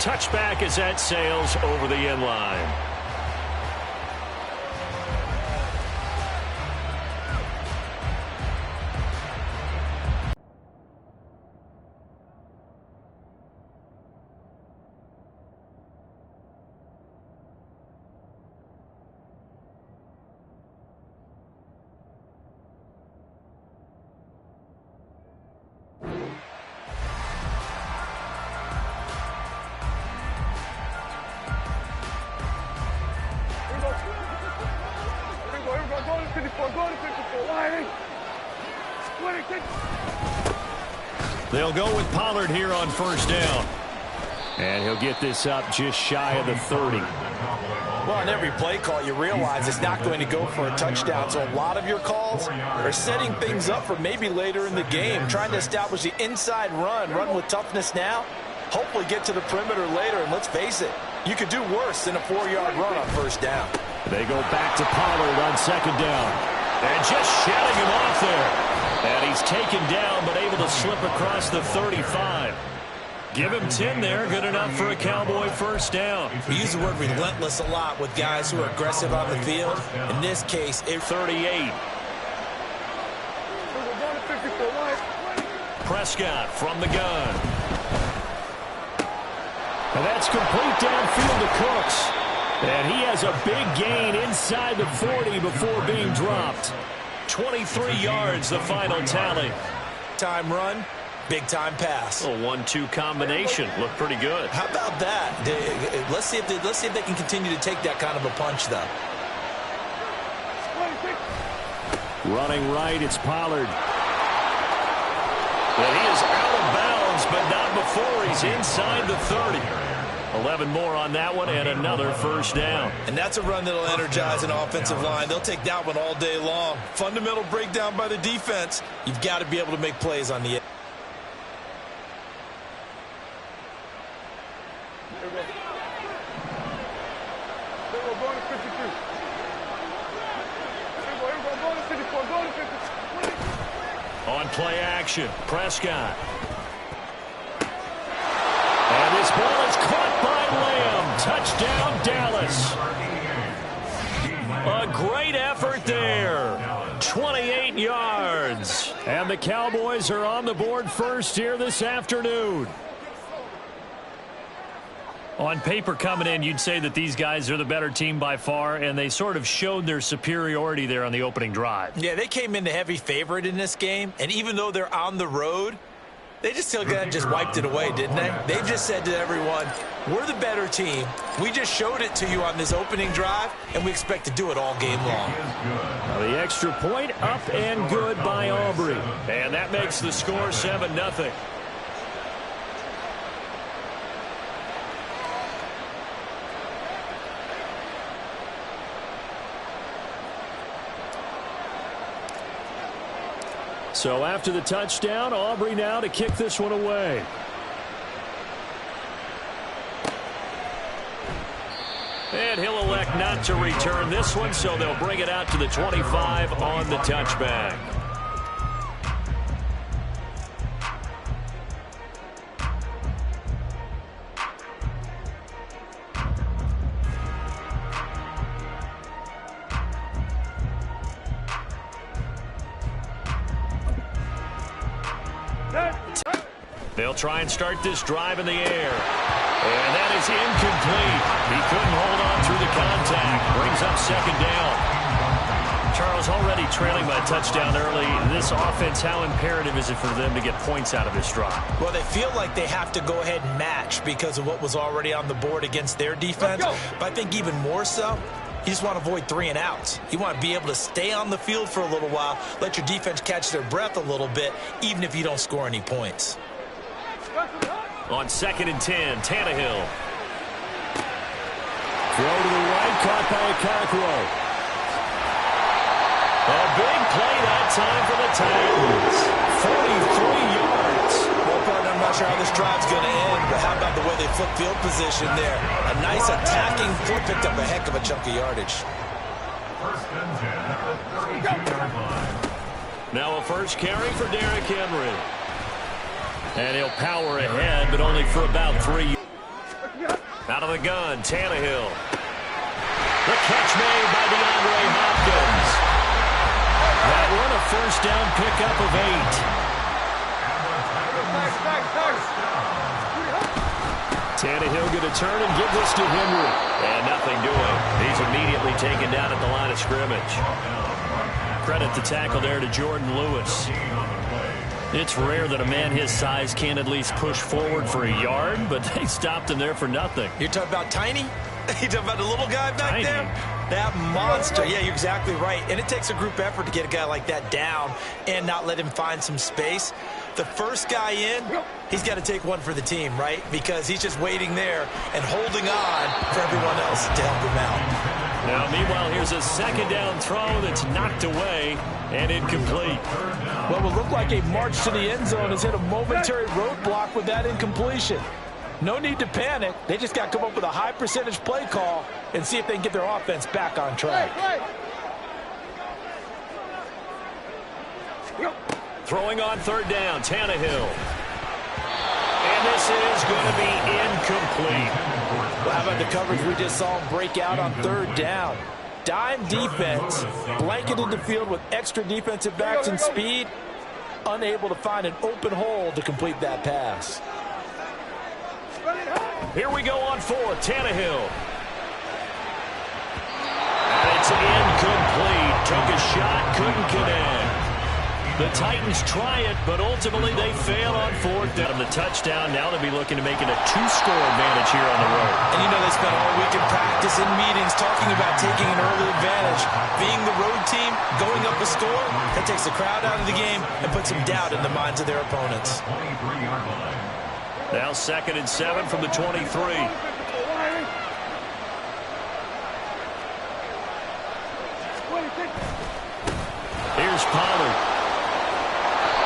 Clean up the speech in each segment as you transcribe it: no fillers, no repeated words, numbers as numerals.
touchback as that sails over the end line. They'll go with Pollard here on first down. And he'll get this up just shy of the 30. Well, on every play call, you realize it's not going to go for a touchdown. So a lot of your calls are setting things up for maybe later in the game, trying to establish the inside run with toughness now, hopefully get to the perimeter later. And let's face it, you could do worse than a 4-yard run on first down. They go back to Pollard on second down. And just shutting him off there. And he's taken down, but able to slip across the 35. Give him 10 there. Good enough for a Cowboy first down. We use the word relentless a lot with guys who are aggressive on the field. In this case, it's 38. Prescott from the gun. And that's complete downfield to Cooks. And he has a big gain inside the 40 before being dropped. 23 yards, the final tally. Time run, big time pass. A 1-2 combination. Looked pretty good. How about that? Let's see if they can continue to take that kind of a punch, though. Running right, it's Pollard. And he is out of bounds, but not before he's inside the 30. 11 more on that one, and another first down. And that's a run that'll energize an offensive line. They'll take that one all day long. Fundamental breakdown by the defense. You've got to be able to make plays on the edge. On play action, Prescott. And this ball is caught by Lamb. Touchdown, Dallas. A great effort there. 28 yards. And the Cowboys are on the board first here this afternoon. On paper coming in, you'd say that these guys are the better team by far, and they sort of showed their superiority there on the opening drive. Yeah, they came in the heavy favorite in this game, and even though they're on the road, they just wiped it away, didn't they? They just said to everyone, we're the better team. We just showed it to you on this opening drive, and we expect to do it all game long. The extra point up and good by Aubrey. And that makes the score 7-0. So after the touchdown, Aubrey now to kick this one away. And he'll elect not to return this one, so they'll bring it out to the 25 on the touchback. They'll try and start this drive in the air. And that is incomplete. He couldn't hold on through the contact. Brings up second down. Charles, already trailing by a touchdown early. This offense, how imperative is it for them to get points out of this drive? Well, they feel like they have to go ahead and match because of what was already on the board against their defense. But I think even more so, you just want to avoid 3 and outs. You want to be able to stay on the field for a little while, let your defense catch their breath a little bit, even if you don't score any points. On 2nd and 10, Tannehill. Throw to the right, caught by Okakwo. A big play that time for the Titans. 43 yards. Well, partner, I'm not sure how this drive's going to end, but how about the way they flip field position there? A nice attacking flip, picked up a heck of a chunk of yardage. Now a first carry for Derrick Henry. And he'll power ahead, but only for about 3. Out of the gun, Tannehill. The catch made by DeAndre Hopkins. That one a first down pickup of 8. Tannehill going to turn and give this to Henry. And nothing doing. He's immediately taken down at the line of scrimmage. Credit the tackle there to Jordan Lewis. It's rare that a man his size can at least push forward for a yard, but they stopped him there for nothing. You're talking about Tiny? You're talking about the little guy back Tiny. there? That monster. Yeah, you're exactly right. And it takes a group effort to get a guy like that down and not let him find some space. The first guy in, he's got to take one for the team, right? Because he's just waiting there and holding on for everyone else to help him out. Now, meanwhile, here's a second down throw that's knocked away and incomplete. What will look like a march to the end zone has hit a momentary roadblock with that incompletion. No need to panic. They just got to come up with a high percentage play call and see if they can get their offense back on track. Throwing on third down, Tannehill. And this is going to be incomplete. Well, how about the coverage we just saw break out on third down? Dime defense, blanketed the field with extra defensive backs and speed, unable to find an open hole to complete that pass. Here we go on fourth, Tannehill. And it's incomplete. Took a shot, couldn't connect. The Titans try it, but ultimately they fail on fourth down. The touchdown, now they'll be looking to make it a 2-score advantage here on the road. And you know they spent all week in practice and meetings talking about taking an early advantage. Being the road team, going up a score, that takes the crowd out of the game and puts some doubt in the minds of their opponents. Now 2nd and 7 from the 23. Here's Pollard.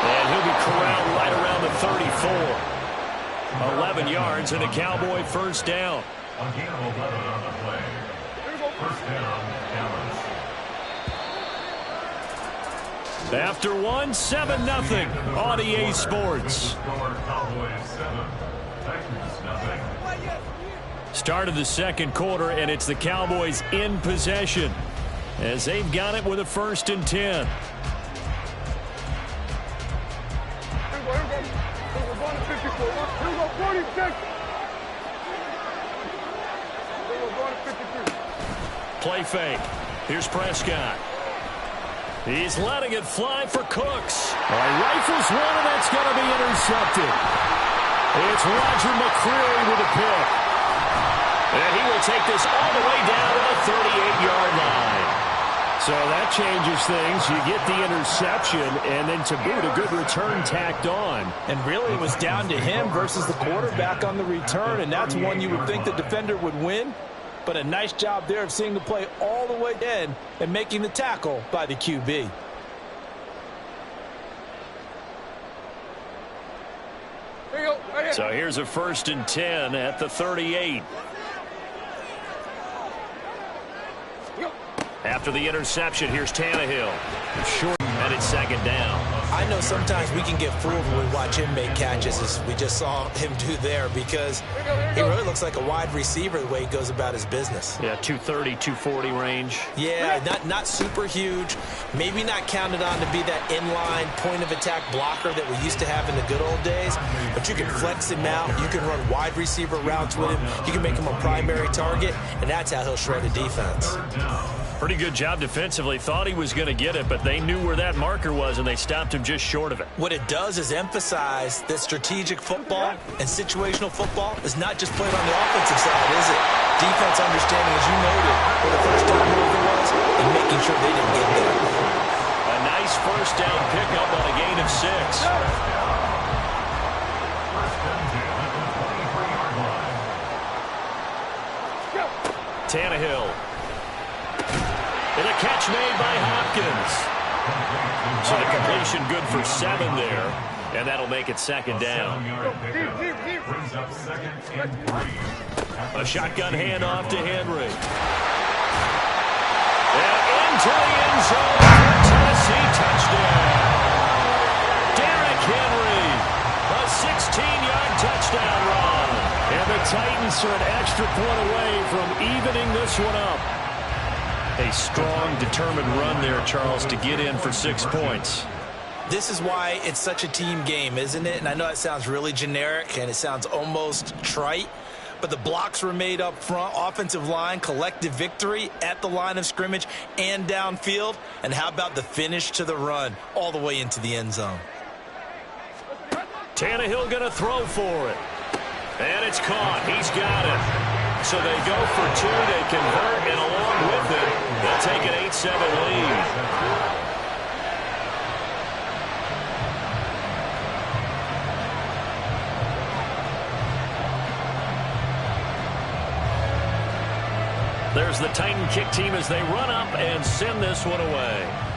And he'll be corralled right around the 34. 11 yards and a Cowboy first down. After one, 7-0 on EA Sports. Start of the second quarter, and it's the Cowboys in possession as they've got it with a 1st and 10. Play fake. Here's Prescott. He's letting it fly for Cooks. Rifles one, and that's going to be intercepted. It's Roger McCreary with a pick. And he will take this all the way down to the 38-yard line. So that changes things. You get the interception, and then to boot, a good return tacked on. And really, it was down to him versus the quarterback on the return, and that's one you would think the defender would win. But a nice job there of seeing the play all the way in and making the tackle by the QB. So here's a 1st and 10 at the 38. After the interception, here's Tannehill. Short, and it's 2nd down. I know sometimes we can get fooled when we watch him make catches, as we just saw him do there, because he really looks like a wide receiver the way he goes about his business. Yeah, 230, 240 range. Yeah, not super huge. Maybe not counted on to be that inline point-of-attack blocker that we used to have in the good old days, but you can flex him out. You can run wide receiver routes with him. You can make him a primary target, and that's how he'll shred a defense. Pretty good job defensively. Thought he was going to get it, but they knew where that marker was, and they stopped him just short of it. What it does is emphasize that strategic football and situational football is not just played on the offensive side, is it? Defense understanding, as you noted, where the first down marker was, and making sure they didn't get there. A nice first down pickup on a gain of 6. Tannehill. And a catch made by Hopkins. So the completion good for 7 there, and that'll make it 2nd down. A shotgun handoff to Henry. And into the end zone for a Tennessee touchdown. Derrick Henry, a 16-yard touchdown run. And And the Titans are an extra point away from evening this one up. A strong, determined run there, Charles, to get in for 6 points. This is why it's such a team game, isn't it? And I know it sounds really generic and it sounds almost trite, but the blocks were made up front, offensive line, collective victory at the line of scrimmage and downfield. And how about the finish to the run all the way into the end zone? Tannehill going to throw for it. And it's caught. He's got it. So they go for 2. They convert, and along with it, they'll take an 8-7 lead. There's the Titan kick team as they run up and send this one away.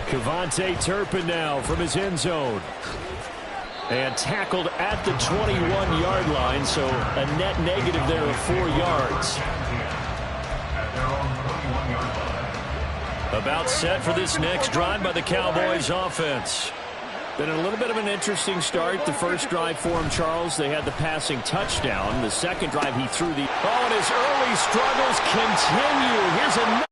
KaVontae Turpin now from his end zone. And tackled at the 21-yard line, so a net negative there of 4 yards. About set for this next drive by the Cowboys offense. Been a little bit of an interesting start. The first drive for him, Charles, they had the passing touchdown. The second drive, he threw the... Oh, and his early struggles continue. Here's another...